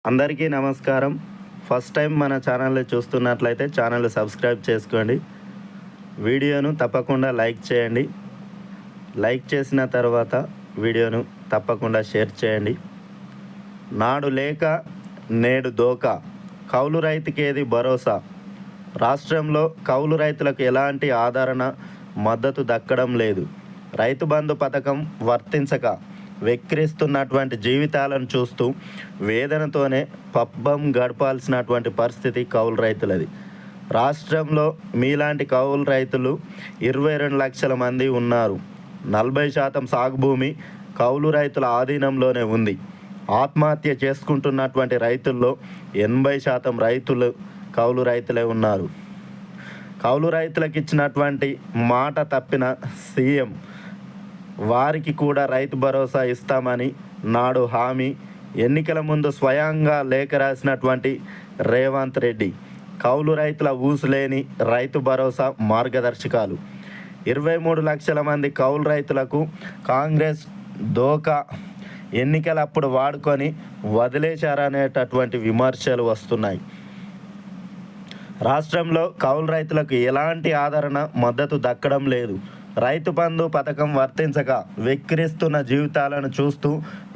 అందరికీ నమస్కారం. First time మన ఛానల్ని చూస్తున్నట్లయితే ఛానల్ సబ్స్క్రైబ్ చేసుకోండి. వీడియోను తప్పకుండా లైక్ చేయండి. లైక్ చేసిన తర్వాత వీడియోను తప్పకుండా షేర్ చేయండి. నాడు లేక నేడు దోకా, కౌలు రైతుకేది భరోసా. రాష్ట్రంలో కౌలు రైతులకు ఎలాంటి ఆదరణ, మద్దతు దక్కడం లేదు. రైతు బంధు పథకం వర్తించక వెక్కిరిస్తున్నటువంటి జీవితాలను చూస్తూ వేదనతోనే పబ్బం గడపాల్సినటువంటి పరిస్థితి కౌలు రైతులది. రాష్ట్రంలో మీలాంటి కౌలు రైతులు 22 లక్షల మంది ఉన్నారు. 40% సాగు భూమి కౌలు రైతుల ఆధీనంలోనే ఉంది. ఆత్మహత్య చేసుకుంటున్నటువంటి రైతుల్లో 80% రైతులు కౌలు రైతులే ఉన్నారు. కౌలు రైతులకు ఇచ్చినటువంటి మాట తప్పిన సీఎం వారికి కూడా రైతు భరోసా ఇస్తామని నాడు హామీ, ఎన్నికల ముందు స్వయంగా లేఖ రాసినటువంటి రేవంత్ రెడ్డి కౌలు రైతుల ఊసులేని రైతు భరోసా మార్గదర్శకాలు. 23 లక్షల మంది కౌలు రైతులకు కాంగ్రెస్ దోకా ఎన్నికలప్పుడు వాడుకొని వదిలేశారనేటటువంటి విమర్శలు వస్తున్నాయి. రాష్ట్రంలో కౌలు రైతులకు ఎలాంటి ఆదరణ, మద్దతు దక్కడం లేదు. రైతు బంధు పథకం వర్తించక వెక్కిరిస్తున్న జీవితాలను చూస్తూ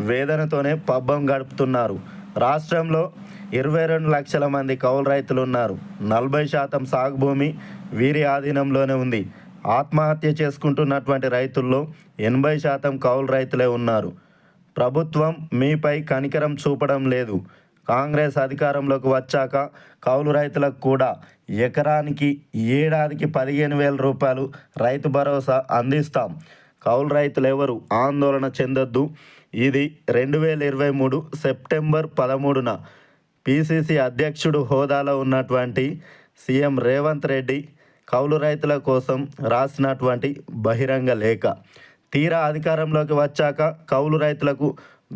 వేదనతోనే పబ్బం గడుపుతున్నారు. రాష్ట్రంలో 22 లక్షల మంది కౌలు రైతులు ఉన్నారు. 40% సాగు భూమి వీరి ఆధీనంలోనే ఉంది. ఆత్మహత్య చేసుకుంటున్నటువంటి రైతుల్లో 80% కౌలు రైతులే ఉన్నారు. ప్రభుత్వం మీపై కనికరం చూపడం లేదు. కాంగ్రెస్ అధికారంలోకి వచ్చాక కౌలు రైతులకు కూడా ఎకరానికి ఏడాదికి 15,000 రూపాయలు రైతు భరోసా అందిస్తాం. కౌలు రైతులు ఎవరు ఆందోళన చెందొద్దు. ఇది 2023 సెప్టెంబర్ 13న పిసిసి అధ్యక్షుడు హోదాలో ఉన్నటువంటి సీఎం రేవంత్ రెడ్డి కౌలు రైతుల కోసం రాసినటువంటి బహిరంగ లేఖ. తీరా అధికారంలోకి వచ్చాక కౌలు రైతులకు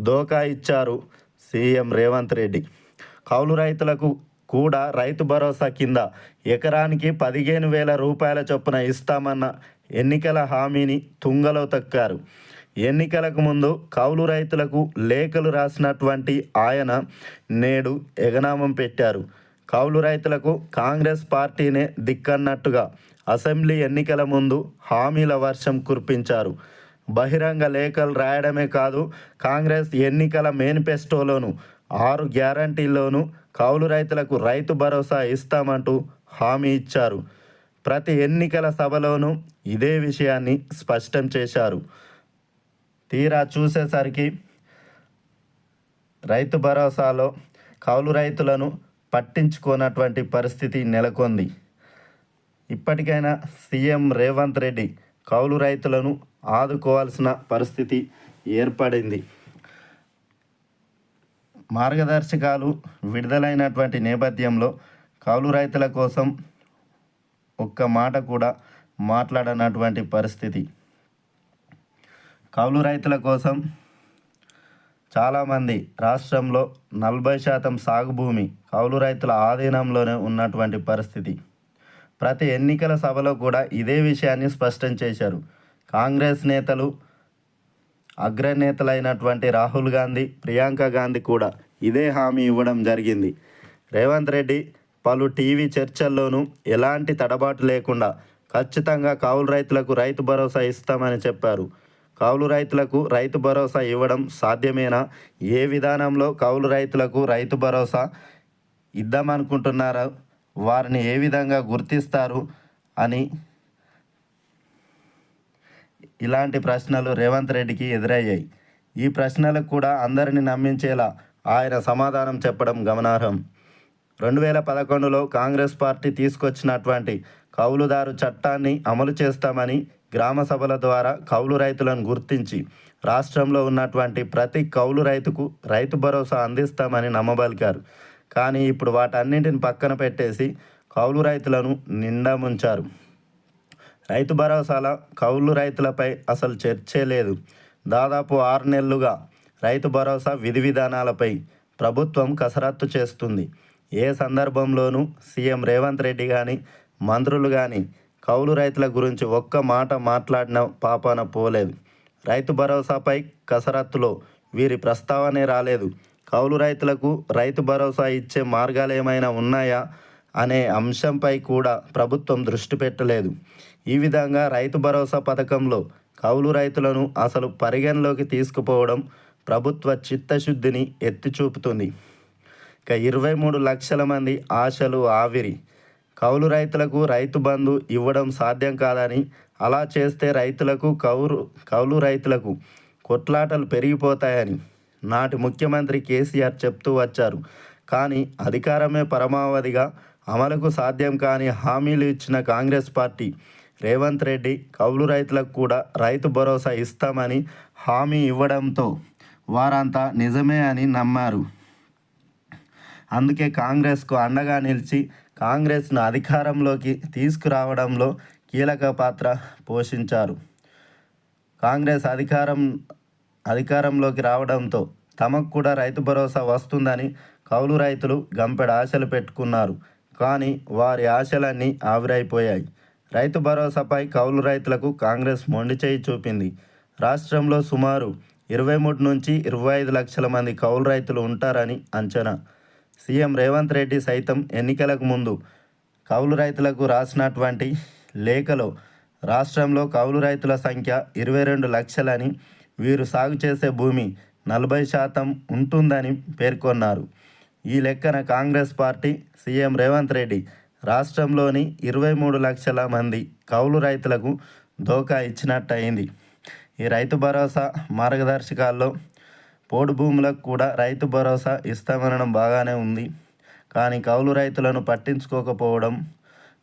దోకా ఇచ్చారు సీఎం రేవంత్ రెడ్డి. కౌలు రైతులకు కూడా రైతు భరోసా కింద ఎకరానికి 15,000 రూపాయల చొప్పున ఇస్తామన్న ఎన్నికల హామీని తుంగలో తొక్కారు. ఎన్నికలకు ముందు కౌలు రైతులకు లేఖలు రాసినటువంటి ఆయన నేడు ఎగనామం పెట్టారు. కౌలు రైతులకు కాంగ్రెస్ పార్టీనే దిక్కన్నట్టుగా అసెంబ్లీ ఎన్నికల ముందు హామీల వర్షం కురిపించారు. బహిరంగ లేఖలు రాయడమే కాదు, కాంగ్రెస్ ఎన్నికల మేనిఫెస్టోలోను 6 గ్యారంటీల్లోనూ కౌలు రైతులకు రైతు భరోసా ఇస్తామంటూ హామీ ఇచ్చారు. ప్రతి ఎన్నికల సభలోనూ ఇదే విషయాన్ని స్పష్టం చేశారు. తీరా చూసేసరికి రైతు భరోసాలో కౌలు రైతులను పట్టించుకోనటువంటి పరిస్థితి నెలకొంది. ఇప్పటికైనా సీఎం రేవంత్ రెడ్డి కౌలు రైతులను ఆదుకోవాల్సిన పరిస్థితి ఏర్పడింది. మార్గదర్శకాలు విడుదలైనటువంటి నేపథ్యంలో కౌలు రైతుల కోసం ఒక్క మాట కూడా మాట్లాడనటువంటి పరిస్థితి. కౌలు రైతుల కోసం చాలామంది రాష్ట్రంలో 40% సాగు భూమి కౌలు రైతుల ఆధీనంలోనే ఉన్నటువంటి పరిస్థితి. ప్రతి ఎన్నికల సభలో కూడా ఇదే విషయాన్ని స్పష్టం చేశారు. కాంగ్రెస్ నేతలు, అగ్రనేతలైనటువంటి రాహుల్ గాంధీ, ప్రియాంక గాంధీ కూడా ఇదే హామీ ఇవ్వడం జరిగింది. రేవంత్ రెడ్డి పలు టీవీ చర్చల్లోనూ ఎలాంటి తడబాటు లేకుండా ఖచ్చితంగా కౌలు రైతులకు రైతు భరోసా ఇస్తామని చెప్పారు. కౌలు రైతులకు రైతు భరోసా ఇవ్వడం సాధ్యమేనా? ఏ విధానంలో కౌలు రైతులకు రైతు భరోసా ఇద్దామనుకుంటున్నారో, వారిని ఏ విధంగా గుర్తిస్తారు అని ఇలాంటి ప్రశ్నలు రేవంత్ రెడ్డికి ఎదురయ్యాయి. ఈ ప్రశ్నలకు కూడా అందరిని నమ్మించేలా ఆయన సమాధానం చెప్పడం గమనార్హం. 2011లో కాంగ్రెస్ పార్టీ తీసుకొచ్చినటువంటి కౌలుదారు చట్టాన్ని అమలు చేస్తామని గ్రామ సభల ద్వారా కౌలు రైతులను గుర్తించి రాష్ట్రంలో ఉన్నటువంటి ప్రతి కౌలు రైతుకు రైతు భరోసా అందిస్తామని నమ్మబలికారు. కానీ ఇప్పుడు వాటన్నింటిని పక్కన పెట్టేసి కౌలు రైతులను నిండా ముంచారు. రైతు భరోసాల కౌలు రైతులపై అసలు చర్చే లేదు. దాదాపు 6 నెలలుగా రైతు భరోసా విధి విధానాలపై ప్రభుత్వం కసరత్తు చేస్తుంది. ఏ సందర్భంలోనూ సీఎం రేవంత్ రెడ్డి కానీ, మంత్రులు కానీ కౌలు రైతుల గురించి ఒక్క మాట మాట్లాడిన పాపాన పోలేదు. రైతు భరోసాపై కసరత్తులో వీరి ప్రస్తావనే రాలేదు. కౌలు రైతులకు రైతు భరోసా ఇచ్చే మార్గాలు ఏమైనా ఉన్నాయా అనే అంశంపై కూడా ప్రభుత్వం దృష్టి పెట్టలేదు. ఈ విధంగా రైతు భరోసా పథకంలో కౌలు రైతులను అసలు పరిగణలోకి తీసుకుపోవడం ప్రభుత్వ చిత్తశుద్ధిని ఎత్తి చూపుతుంది. ఇక 23 లక్షల మంది ఆశలు ఆవిరి. కౌలు రైతులకు రైతు బంధు ఇవ్వడం సాధ్యం కాదని, అలా చేస్తే కౌలు రైతులకు కొట్లాటలు పెరిగిపోతాయని నాటి ముఖ్యమంత్రి కేసీఆర్ చెప్తూ వచ్చారు. కానీ అధికారమే పరమావధిగా అమలుకు సాధ్యం కాని హామీలు ఇచ్చిన కాంగ్రెస్ పార్టీ రేవంత్ రెడ్డి కౌలు రైతులకు కూడా రైతు భరోసా ఇస్తామని హామీ ఇవ్వడంతో వారంతా నిజమే అని నమ్మారు. అందుకే కాంగ్రెస్కు అండగా నిలిచి కాంగ్రెస్ను అధికారంలోకి తీసుకురావడంలో కీలక పాత్ర పోషించారు. కాంగ్రెస్ అధికారంలోకి రావడంతో తమకు కూడా రైతు భరోసా వస్తుందని కౌలు రైతులు గంపెడ ఆశలు పెట్టుకున్నారు. కానీ వారి ఆశలన్నీ ఆవిరైపోయాయి. రైతు భరోసాపై కౌలు రైతులకు కాంగ్రెస్ మొండి చేయి చూపింది. రాష్ట్రంలో సుమారు 23 నుంచి 25 లక్షల మంది కౌలు రైతులు ఉంటారని అంచనా. సీఎం రేవంత్ రెడ్డి సైతం ఎన్నికలకు ముందు కౌలు రైతులకు రాసినటువంటి లేఖలో రాష్ట్రంలో కౌలు రైతుల సంఖ్య 22 లక్షలని, వీరు సాగు చేసే భూమి 40% ఉంటుందని పేర్కొన్నారు. ఈ లెక్కన కాంగ్రెస్ పార్టీ సీఎం రేవంత్ రెడ్డి రాష్ట్రంలోని 23 లక్షల మంది కౌలు రైతులకు దోకా ఇచ్చినట్టయింది. ఈ రైతు భరోసా మార్గదర్శకాల్లో పోడు భూములకు కూడా రైతు భరోసా ఇస్తామనడం బాగానే ఉంది. కానీ కౌలు రైతులను పట్టించుకోకపోవడం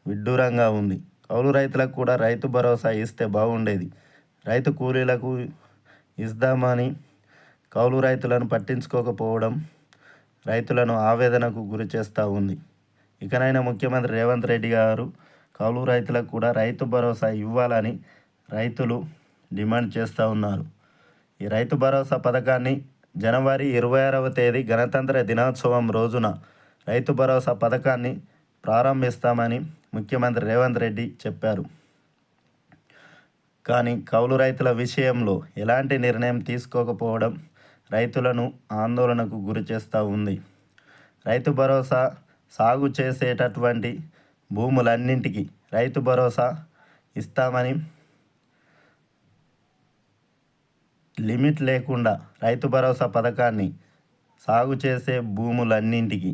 విడ్డూరంగా ఉంది. కౌలు రైతులకు కూడా రైతు భరోసా ఇస్తే బాగుండేది. రైతు కూలీలకు ఇద్దామని కౌలు రైతులను పట్టించుకోకపోవడం రైతులను ఆవేదనకు గురి చేస్తూ ఉంది. ఇకనైనా ముఖ్యమంత్రి రేవంత్ రెడ్డి గారు కౌలు రైతులకు కూడా రైతు భరోసా ఇవ్వాలని రైతులు డిమాండ్ చేస్తూ ఉన్నారు. ఈ రైతు భరోసా పథకాన్ని జనవరి 26వ తేదీ గణతంత్ర దినోత్సవం రోజున రైతు భరోసా పథకాన్ని ప్రారంభిస్తామని ముఖ్యమంత్రి రేవంత్ రెడ్డి చెప్పారు. కానీ కౌలు రైతుల విషయంలో ఎలాంటి నిర్ణయం తీసుకోకపోవడం రైతులను ఆందోళనకు గురి చేస్తూ ఉంది. రైతు భరోసా సాగు చేసేటటువంటి భూములన్నింటికీ రైతు భరోసా ఇస్తామని, లిమిట్ లేకుండా రైతు భరోసా పథకాన్ని సాగు చేసే భూములన్నింటికి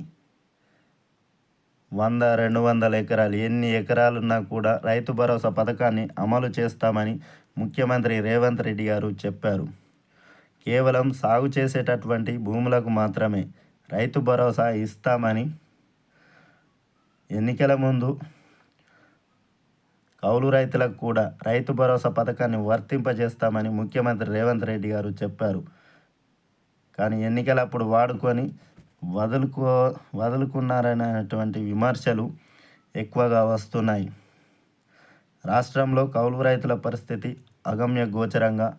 100-200 ఎకరాలు ఎన్ని ఎకరాలున్నా కూడా రైతు భరోసా పథకాన్ని అమలు చేస్తామని ముఖ్యమంత్రి రేవంత్ రెడ్డి గారు చెప్పారు. కేవలం సాగు చేసేటటువంటి భూములకు మాత్రమే రైతు భరోసా ఇస్తామని ఎన్నికల ముందు కౌలు రైతులకు కూడా రైతు భరోసా పథకాన్ని వర్తింపజేస్తామని ముఖ్యమంత్రి రేవంత్ రెడ్డి గారు చెప్పారు. కానీ ఎన్నికలప్పుడు వాడుకొని వదులుకున్నారనేటువంటి విమర్శలు ఎక్కువగా వస్తున్నాయి. రాష్ట్రంలో కౌలు రైతుల పరిస్థితి అగమ్య గోచరంగా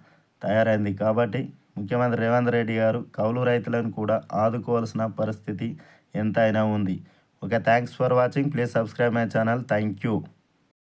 తయారైంది. కాబట్టి ముఖ్యమంత్రి రేవంత్ రెడ్డి గారు కౌలు రైతులను కూడా ఆదుకోవాల్సిన పరిస్థితి ఎంతైనా ఉంది. Okay, thanks for watching. Please subscribe my channel. Thank you.